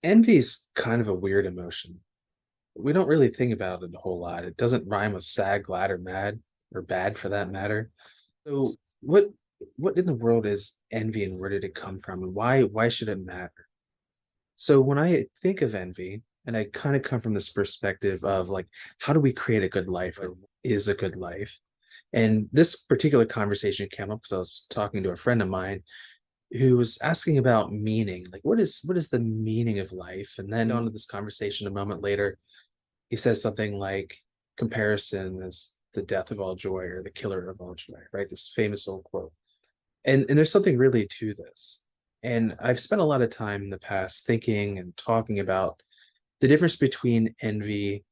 Envy is kind of a weird emotion. We don't really think about it a whole lot. It doesn't rhyme with sad, glad, or mad, or bad for that matter. So what in the world is envy and where did it come from and why should it matter? So when I think of envy, and I kind of come from this perspective of like, how do we create a good life or is a good life? And this particular conversation came up because I was talking to a friend of mine who was asking about meaning, like what is the meaning of life? And then on to this conversation a moment later, he says something like comparison is the death of all joy or the killer of all joy, right? This famous old quote. And there's something really to this. And I've spent a lot of time in the past thinking and talking about the difference between envy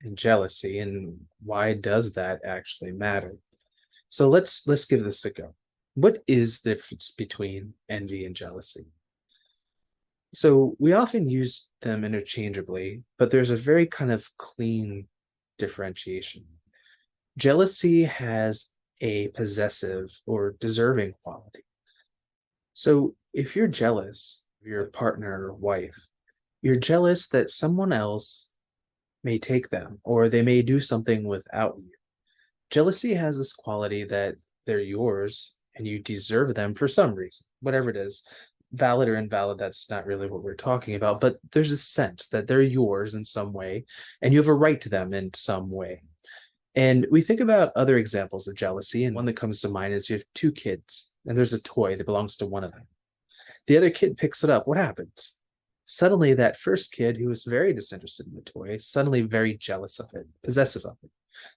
and jealousy and why does that actually matter? So let's give this a go. What is the difference between envy and jealousy? So we often use them interchangeably, but there's a very kind of clean differentiation. Jealousy has a possessive or deserving quality. So if you're jealous of your partner or wife, you're jealous that someone else may take them or they may do something without you. Jealousy has this quality that they're yours and you deserve them for some reason, whatever it is, valid or invalid, that's not really what we're talking about. But there's a sense that they're yours in some way and you have a right to them in some way. And we think about other examples of jealousy, and one that comes to mind is you have two kids and there's a toy that belongs to one of them. The other kid picks it up. What happens? Suddenly, that first kid who was very disinterested in the toy, suddenly very jealous of it, possessive of it.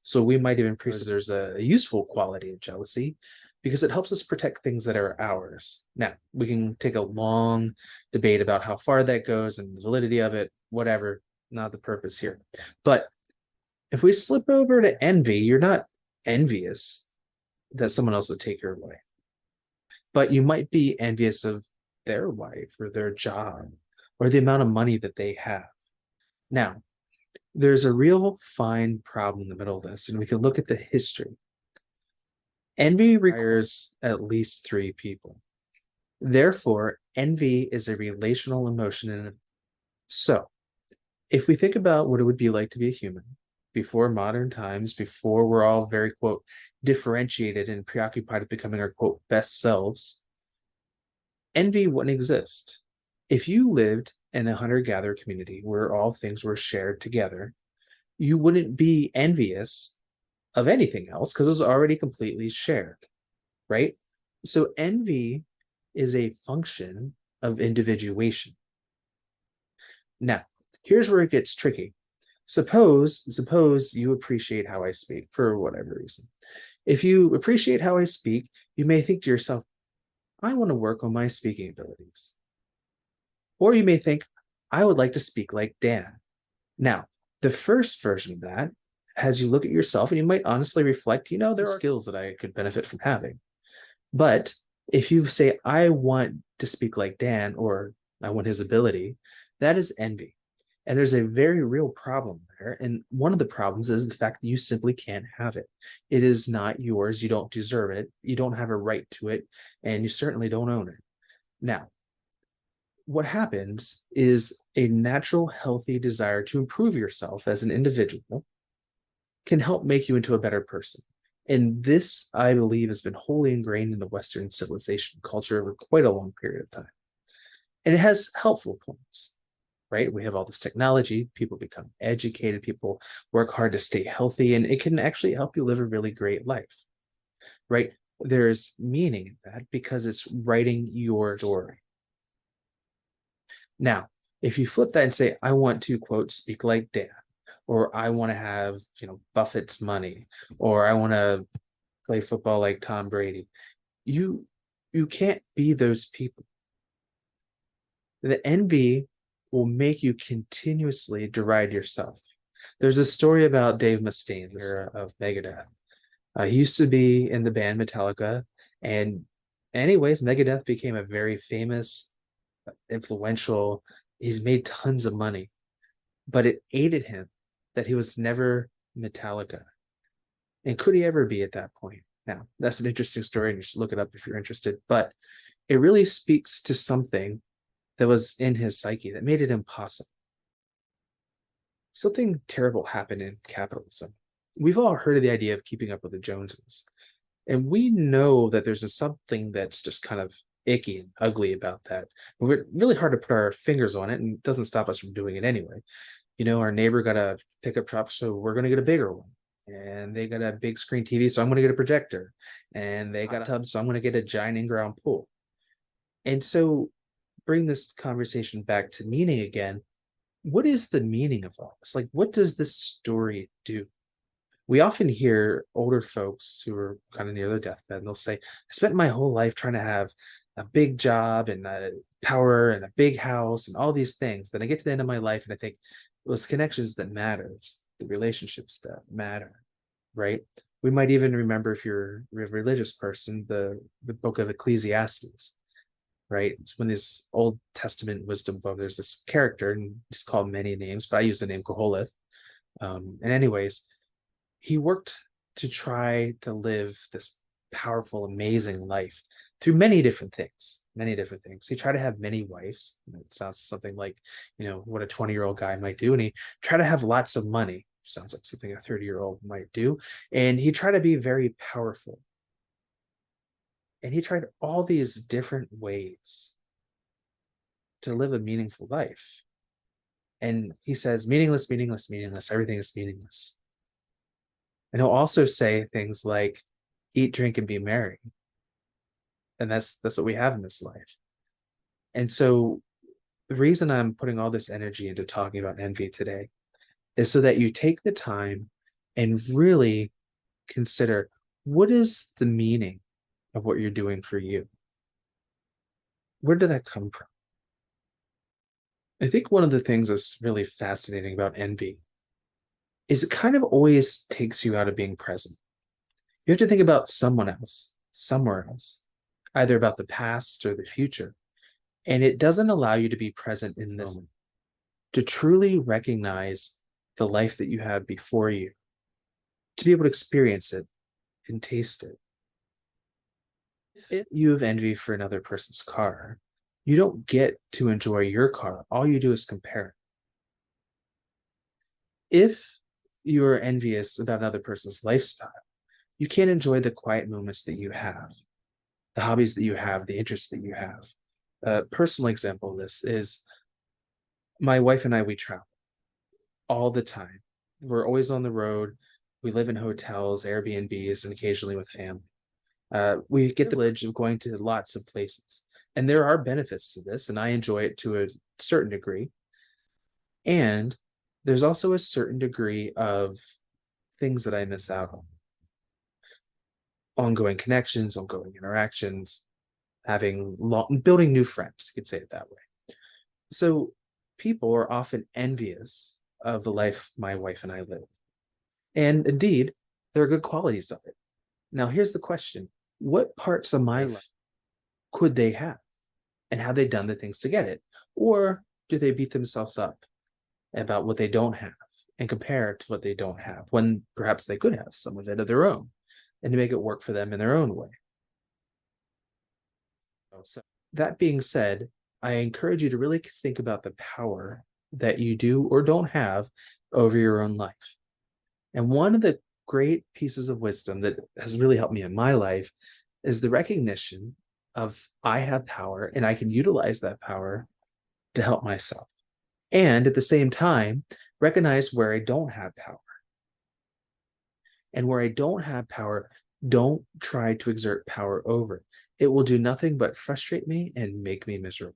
So we might even presume there's a useful quality of jealousy because it helps us protect things that are ours. Now, we can take a long debate about how far that goes and the validity of it, whatever, not the purpose here. But if we slip over to envy, you're not envious that someone else would take your away, but you might be envious of their wife or their job or the amount of money that they have. Now, there's a real fine problem in the middle of this, and we can look at the history. Envy requires at least three people. Therefore, envy is a relational emotion. So, if we think about what it would be like to be a human before modern times, before we're all very, quote, differentiated and preoccupied with becoming our, quote, best selves, envy wouldn't exist. If you lived in a hunter gatherer community where all things were shared together, you wouldn't be envious of anything else because it was already completely shared, right? So envy is a function of individuation. Now, here's where it gets tricky. Suppose you appreciate how I speak for whatever reason. If you appreciate how I speak, you may think to yourself, I want to work on my speaking abilities. Or you may think, I would like to speak like Dan. Now, the first version of that, as you look at yourself and you might honestly reflect, there are skills that I could benefit from having. But if you say, I want to speak like Dan or I want his ability, that is envy. And there's a very real problem there. And one of the problems is the fact that you simply can't have it. It is not yours. You don't deserve it. You don't have a right to it. And you certainly don't own it. Now, what happens is a natural, healthy desire to improve yourself as an individual can help make you into a better person. And this, I believe, has been wholly ingrained in the Western civilization culture over quite a long period of time. And it has helpful points, right? We have all this technology, people become educated, people work hard to stay healthy, and it can actually help you live a really great life, right? There's meaning in that because it's writing your story. Now, if you flip that and say, I want to, quote, speak like Dan, or I want to have, Buffett's money, or I want to play football like Tom Brady, you you can't be those people. The envy will make you continuously deride yourself. There's a story about Dave Mustaine of Megadeth. He used to be in the band Metallica, and anyways, Megadeth became a very famous, influential. He's made tons of money, but it aided him that he was never Metallica. And could he ever be at that point? Now, that's an interesting story, and you should look it up if you're interested. But it really speaks to something that was in his psyche that made it impossible. Something terrible happened in capitalism. We've all heard of the idea of keeping up with the Joneses, and we know that there's something that's just kind of icky and ugly about that. We're really hard to put our fingers on it, and it doesn't stop us from doing it anyway. Our neighbor got a pickup truck, so we're going to get a bigger one. And they got a big screen TV, so I'm going to get a projector. And they got a tub, so I'm going to get a giant in-ground pool. And so, bring this conversation back to meaning again. What is the meaning of all this? Like, what does this story do? We often hear older folks who are kind of near their deathbed, and they'll say, I spent my whole life trying to have a big job and power and a big house and all these things. Then I get to the end of my life and I think those connections that matters, the relationships that matter, right? We might even remember, if you're a religious person, the book of Ecclesiastes, right? It's when this Old Testament wisdom book, there's this character, and he's called many names, but I use the name Koholeth. And anyways, he worked to try to live this powerful, amazing life through many different things. Many different things. He tried to have many wives. It sounds something like, what a 20-year-old guy might do. And he tried to have lots of money. Sounds like something a 30-year-old might do. And he tried to be very powerful. And he tried all these different ways to live a meaningful life. And he says, meaningless, meaningless, meaningless. Everything is meaningless. And he'll also say things like, eat, drink, and be merry. And that's what we have in this life. And so the reason I'm putting all this energy into talking about envy today is so that you take the time and really consider, what is the meaning of what you're doing for you? Where did that come from? I think one of the things that's really fascinating about envy is it kind of always takes you out of being present. You have to think about someone else, somewhere else, either about the past or the future. And it doesn't allow you to be present in this moment, to truly recognize the life that you have before you, to be able to experience it and taste it. If you have envy for another person's car, you don't get to enjoy your car. All you do is compare it. If you are envious about another person's lifestyle, you can't enjoy the quiet moments that you have, the hobbies that you have, the interests that you have. A personal example of this is my wife and I, we travel all the time. We're always on the road. We live in hotels, Airbnbs, and occasionally with family. We get the privilege of going to lots of places. And there are benefits to this, and I enjoy it to a certain degree. And there's also a certain degree of things that I miss out on. Ongoing connections, ongoing interactions, building new friends, you could say it that way. So people are often envious of the life my wife and I live. And indeed, there are good qualities of it. Now, here's the question. What parts of my life could they have? And have they done the things to get it? Or do they beat themselves up about what they don't have and compare it to what they don't have, when perhaps they could have some of it of their own, and to make it work for them in their own way? So, that being said, I encourage you to really think about the power that you do or don't have over your own life. And one of the great pieces of wisdom that has really helped me in my life is the recognition of, I have power and I can utilize that power to help myself. And at the same time, recognize where I don't have power. And where I don't have power, don't try to exert power over it. It will do nothing but frustrate me and make me miserable.